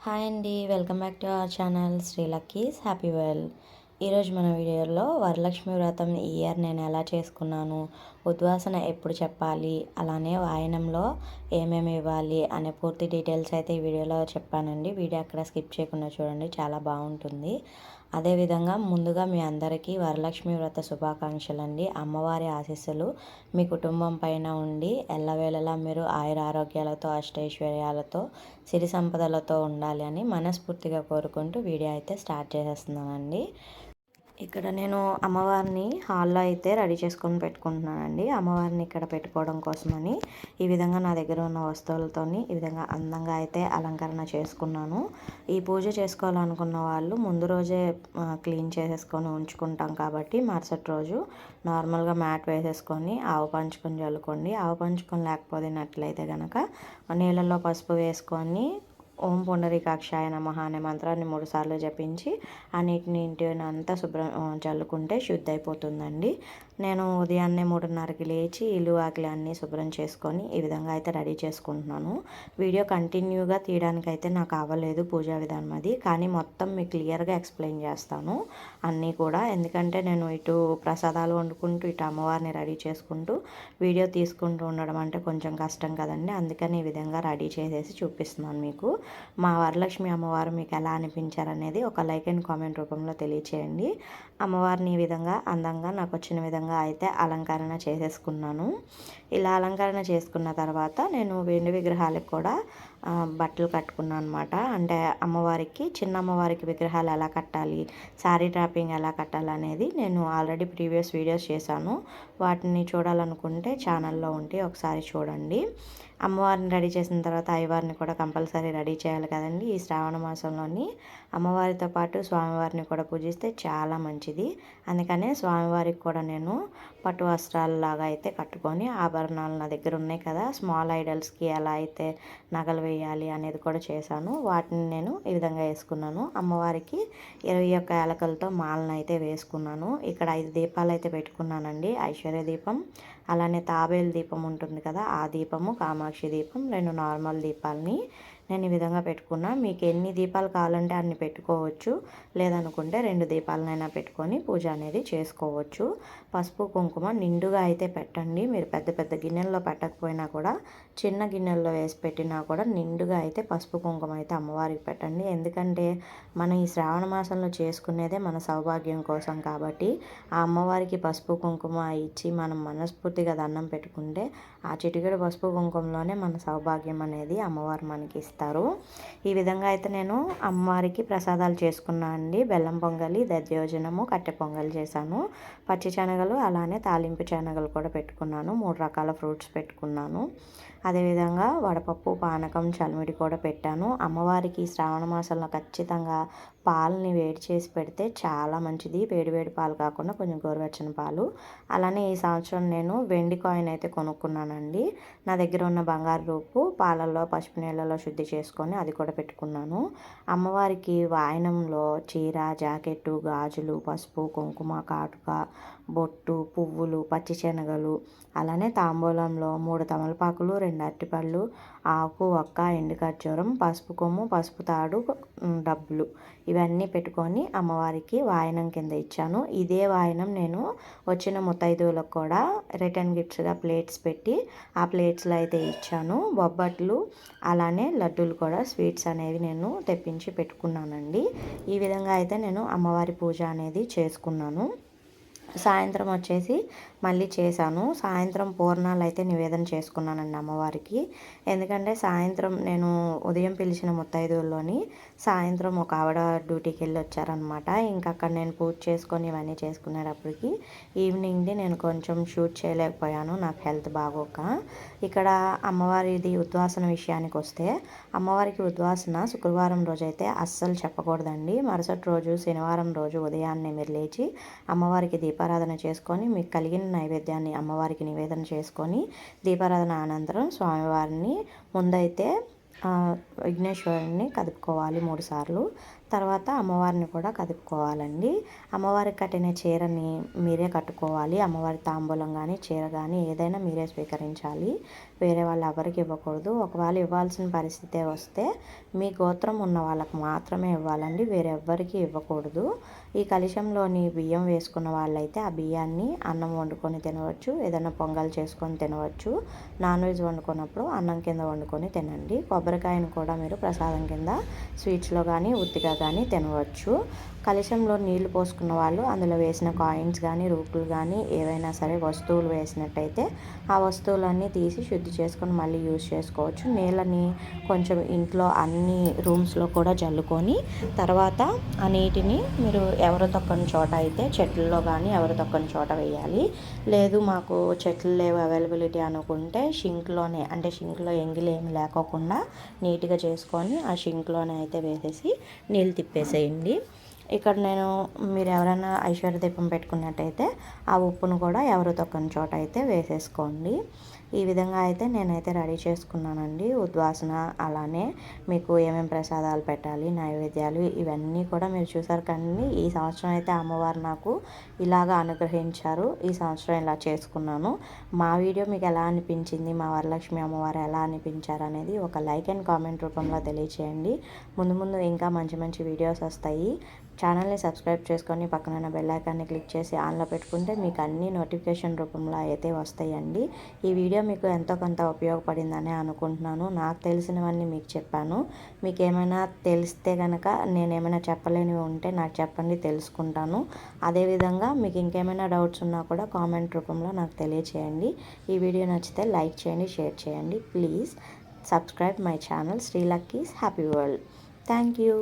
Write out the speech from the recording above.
Hi అండి, welcome back to our channel Sri lucky's happy world. ఈరోజు మన వీడియోలో వరలక్ష్మి వ్రతం ఈ ఇయర్ నేను ఎలా చేసుకున్నాను, ఉద్వాసన ఎప్పుడు చెప్పాలి, అలానే వాయనంలో ఏమేమి ఇవ్వాలి అనే పూర్తి డీటెయిల్స్ అయితే ఈ వీడియోలో చెప్పానండి. వీడియో అక్కడ స్కిప్ చేయకుండా చూడండి, చాలా బాగుంటుంది. అదేవిధంగా ముందుగా మీ అందరికీ వరలక్ష్మి వ్రత శుభాకాంక్షలు అండి. అమ్మవారి ఆశీస్సులు మీ కుటుంబం పైన ఉండి ఎల్లవేళలా మీరు ఆయుర ఆరోగ్యాలతో అష్టైశ్వర్యాలతో సిరి సంపదలతో ఉండాలి అని మనస్ఫూర్తిగా కోరుకుంటూ వీడియో అయితే స్టార్ట్ చేసేస్తున్నానండి. ఇక్కడ నేను అమ్మవారిని హాల్లో అయితే రెడీ చేసుకొని పెట్టుకుంటున్నానండి. అమ్మవారిని ఇక్కడ పెట్టుకోవడం కోసమని ఈ విధంగా నా దగ్గర ఉన్న వస్తువులతోని ఈ విధంగా అందంగా అయితే అలంకరణ చేసుకున్నాను. ఈ పూజ చేసుకోవాలనుకున్న వాళ్ళు ముందు రోజే క్లీన్ చేసేసుకొని ఉంచుకుంటాం కాబట్టి మరుసటి రోజు నార్మల్గా మ్యాట్ వేసేసుకొని ఆవు పంచుకొని చల్లుకోండి. ఆవు పంచుకొని లేకపోయినట్లయితే కనుక నీళ్ళల్లో పసుపు వేసుకొని ఓం పుండరీకాక్షాయ నమః అనే మంత్రాన్ని 3 సార్లు జపించి ఆ నీటిని ఇంటినంతా శుభ్రం చల్లుకుంటే శుద్ధి అయిపోతుందండి. నేను ఉదయాన్నే 3:30కి లేచి ఇల్లు వాకిలి అన్నీ శుభ్రం చేసుకొని ఈ విధంగా అయితే రెడీ చేసుకుంటున్నాను. వీడియో కంటిన్యూగా తీయడానికి అయితే నాకు అవ్వలేదు పూజా విధానం అది, కానీ మొత్తం మీకు క్లియర్గా ఎక్స్ప్లెయిన్ చేస్తాను అన్నీ కూడా. ఎందుకంటే నేను ఇటు ప్రసాదాలు వండుకుంటూ ఇటు అమ్మవారిని రెడీ చేసుకుంటూ వీడియో తీసుకుంటూ ఉండడం అంటే కొంచెం కష్టం కదండి. అందుకని ఈ విధంగా రెడీ చేసేసి చూపిస్తున్నాను మీకు. మా వరలక్ష్మి అమ్మవారు మీకు ఎలా అనిపించారనేది ఒక లైక్ అండ్ కామెంట్ రూపంలో తెలియచేయండి. అమ్మవారిని ఈ విధంగా అందంగా నాకు వచ్చిన విధంగా అయితే అలంకరణ చేసేసుకున్నాను. ఇలా అలంకరణ చేసుకున్న తర్వాత నేను వెండి విగ్రహాలకు కూడా బట్టలు కట్టుకున్నాను అనమాట. అంటే అమ్మవారికి చిన్న అమ్మవారికి విగ్రహాలు ఎలా కట్టాలి, శారీ ట్రాపింగ్ ఎలా కట్టాలి అనేది నేను ఆల్రెడీ ప్రీవియస్ వీడియోస్ చేశాను. వాటిని చూడాలనుకుంటే ఛానల్లో ఉంటే ఒకసారి చూడండి. అమ్మవారిని రెడీ చేసిన తర్వాత అయ్యవారిని కూడా కంపల్సరీ రెడీ చేయాలి కదండి. ఈ శ్రావణ మాసంలోని అమ్మవారితో పాటు స్వామివారిని కూడా పూజిస్తే చాలా మంచిది. అందుకనే స్వామివారికి కూడా నేను పట్టు వస్త్రాలలాగా అయితే కట్టుకొని ఆభరణాలు నా దగ్గర ఉన్నాయి కదా, స్మాల్ ఐడల్స్కి ఎలా అయితే నగలు వేయాలి అనేది కూడా చేశాను. వాటిని నేను ఈ విధంగా వేసుకున్నాను. అమ్మవారికి 21 యాలకలతో మాలను అయితే వేసుకున్నాను. ఇక్కడ 5 దీపాలు అయితే పెట్టుకున్నానండి. ఐశ్వర్య దీపం, అలానే తాబేలు దీపం ఉంటుంది కదా ఆ దీపము, కామాక్షి దీపం, 2 నార్మల్ దీపాలని నేను ఈ విధంగా పెట్టుకున్నా. మీకు ఎన్ని దీపాలు కావాలంటే అన్ని పెట్టుకోవచ్చు, లేదనుకుంటే 2 దీపాలనైనా పెట్టుకొని పూజ అనేది చేసుకోవచ్చు. పసుపు కుంకుమ నిండుగా అయితే పెట్టండి. మీరు పెద్ద పెద్ద గిన్నెల్లో పెట్టకపోయినా కూడా చిన్న గిన్నెల్లో వేసి పెట్టినా కూడా నిండుగా అయితే పసుపు కుంకుమ అయితే అమ్మవారికి పెట్టండి. ఎందుకంటే మనం ఈ శ్రావణ మాసంలో చేసుకునేదే మన సౌభాగ్యం కోసం కాబట్టి ఆ అమ్మవారికి పసుపు కుంకుమ ఇచ్చి మనం మనస్ఫూర్తిగా దండం పెట్టుకుంటే ఆ చిటికెడు పసుపు కుంకుమలోనే మన సౌభాగ్యం అనేది అమ్మవారు మనకి ఇస్తారు. ఈ విధంగా అయితే నేను అమ్మవారికి ప్రసాదాలు చేసుకున్నాను అండి. బెల్లం పొంగలి, దధ్యోజనము, కట్టె పొంగలి చేశాను. పచ్చి శనగలు అలానే తాలింపు శనగలు కూడా పెట్టుకున్నాను. 3 రకాల ఫ్రూట్స్ పెట్టుకున్నాను. అదేవిధంగా వడపప్పు, పానకం, చలిమిడి కూడా పెట్టాను. అమ్మవారికి శ్రావణ మాసంలో ఖచ్చితంగా పాలని వేడి చేసి పెడితే చాలా మంచిది. వేడి వేడి పాలు కాకుండా కొంచెం గోరువెచ్చని పాలు. అలానే ఈ సంవత్సరం నేను వెండి కాయిన్ అయితే కొనుక్కున్నానండి. నా దగ్గర ఉన్న బంగారు రూపు పాలల్లో పసుపు నీళ్ళలో శుద్ధి చేసుకొని అది కూడా పెట్టుకున్నాను. అమ్మవారికి వాయనంలో చీర, జాకెట్టు, గాజులు, పసుపు, కుంకుమ, కాటుక, బొట్టు, పువ్వులు, పచ్చి శనగలు, అలానే తాంబూలంలో 3 తమలపాకులు, 2 అరటిపళ్ళు, ఆకు, ఒక్క, ఎండు ఖర్జూరం, పసుపు కొమ్ము, పసుపు తాడు, డబ్బులు ఇవన్నీ పెట్టుకొని అమ్మవారికి వాయనం కింద ఇచ్చాను. ఇదే వాయనం నేను వచ్చిన ముత్తైదువులకు కూడా రిటర్న్ గిఫ్ట్స్గా ప్లేట్స్ పెట్టి ఆ ప్లేట్స్లో అయితే ఇచ్చాను. బొబ్బట్లు అలానే లడ్డూలు కూడా స్వీట్స్ అనేవి నేను తెప్పించి పెట్టుకున్నానండి. ఈ విధంగా అయితే నేను అమ్మవారి పూజ అనేది చేసుకున్నాను. సాయంత్రం వచ్చేసి మళ్ళీ చేశాను. సాయంత్రం పూర్ణాలు అయితే నివేదన చేసుకున్నానండి అమ్మవారికి. ఎందుకంటే సాయంత్రం నేను ఉదయం పిలిచిన ముత్తైదువుల్లోని సాయంత్రం ఒక ఆవిడ డ్యూటీకి వెళ్ళి వచ్చారనమాట. ఇంకా అక్కడ నేను పూజ చేసుకొని ఇవన్నీ చేసుకునేటప్పటికి ఈవినింగ్ది నేను కొంచెం షూట్ చేయలేకపోయాను, నాకు హెల్త్ బాగోక. ఇక్కడ అమ్మవారిది ఉద్వాసన విషయానికి వస్తే అమ్మవారికి ఉద్వాసన శుక్రవారం రోజు అయితే అస్సలు చెప్పకూడదండి. మరుసటి రోజు శనివారం రోజు ఉదయాన్నే మీరు లేచి అమ్మవారికి దీపారాధన చేసుకొని మీకు కలిగిన నైవేద్యాన్ని అమ్మవారికి నివేదన చేసుకొని దీపారాధన అనంతరం స్వామివారిని ముందైతే విఘ్నేశ్వరుని కదుపుకోవాలి 3 సార్లు. తర్వాత అమ్మవారిని కూడా కదుపుకోవాలండి. అమ్మవారికి కట్టిన చీరని మీరే కట్టుకోవాలి. అమ్మవారి తాంబూలం కానీ చీర కానీ ఏదైనా మీరే స్వీకరించాలి. వేరే వాళ్ళు ఎవరికి ఇవ్వకూడదు. ఒకవేళ ఇవ్వాల్సిన పరిస్థితే వస్తే మీ గోత్రం ఉన్న వాళ్ళకు మాత్రమే ఇవ్వాలండి, వేరే ఎవ్వరికి ఇవ్వకూడదు. ఈ కలశంలోని బియ్యం వేసుకున్న వాళ్ళైతే ఆ బియ్యాన్ని అన్నం వండుకొని తినవచ్చు, ఏదైనా పొంగల్ చేసుకొని తినవచ్చు. నాన్ వెజ్ వండుకున్నప్పుడు అన్నం కింద వండుకొని తినండి. కొబ్బరికాయను కూడా మీరు ప్రసాదం కింద స్వీట్స్లో కానీ ఉత్తిగా కానీ తినవచ్చు. కలశంలో నీళ్లు పోసుకున్న వాళ్ళు అందులో వేసిన కాయిన్స్ కానీ రూపులు కానీ ఏవైనా సరే వస్తువులు వేసినట్టయితే ఆ వస్తువులన్నీ తీసి శుద్ధి చేసుకొని మళ్ళీ యూజ్ చేసుకోవచ్చు. నీళ్ళని కొంచెం ఇంట్లో అన్ని రూమ్స్లో కూడా జల్లుకొని తర్వాత ఆ నీటిని మీరు ఎవరు తొక్కని చోట అయితే చెట్లలో కానీ ఎవరు తొక్కని చోట వేయాలి. లేదు మాకు చెట్లు లేవు అవైలబిలిటీ అనుకుంటే షింక్లోనే, అంటే షింక్లో ఎంగిలి ఏమి లేకోకుండా నీట్గా చేసుకొని ఆ షింక్లోనే అయితే వేసేసి నీళ్ళు తిప్పేసేయండి. ఇక్కడ మీరు ఎవరైనా ఐశ్వర్య దీపం పెట్టుకున్నట్టయితే ఆ ఉప్పును కూడా ఎవరు తొక్కని చోట అయితే వేసేసుకోండి. ఈ విధంగా అయితే నేనైతే రెడీ చేసుకున్నానండి ఉద్వాసన. అలానే మీకు ఏమేమి ప్రసాదాలు పెట్టాలి, నైవేద్యాలు ఇవన్నీ కూడా మీరు చూసారు కానీ ఈ సంవత్సరం అయితే అమ్మవారు నాకు ఇలాగా అనుగ్రహించారు. ఈ సంవత్సరం ఇలా చేసుకున్నాను. మా వీడియో మీకు ఎలా అనిపించింది, మా వరలక్ష్మి అమ్మవారు ఎలా అనిపించారు అనేది ఒక లైక్ అండ్ కామెంట్ రూపంలో తెలియచేయండి. ముందు ముందు ఇంకా మంచి మంచి వీడియోస్ వస్తాయి. ఛానల్ని సబ్స్క్రైబ్ చేసుకొని పక్కన బెల్ ఐకాన్ని క్లిక్ చేసి ఆన్లో పెట్టుకుంటే మీకు అన్ని నోటిఫికేషన్ రూపంలో అయితే వస్తాయండి. ఈ వీడియో మీకు ఎంతో కొంత ఉపయోగపడిందని అనుకుంటున్నాను. నాకు తెలిసినవన్నీ మీకు చెప్పాను. మీకు ఏమైనా తెలిస్తే కనుక నేనేమైనా చెప్పలేనివి ఉంటే నాకు చెప్పండి, తెలుసుకుంటాను. అదేవిధంగా మీకు ఇంకేమైనా డౌట్స్ ఉన్నా కూడా కామెంట్ రూపంలో నాకు తెలియచేయండి. ఈ వీడియో నచ్చితే లైక్ చేయండి, షేర్ చేయండి. Please subscribe my channel Sri lucky's happy world. Thank you.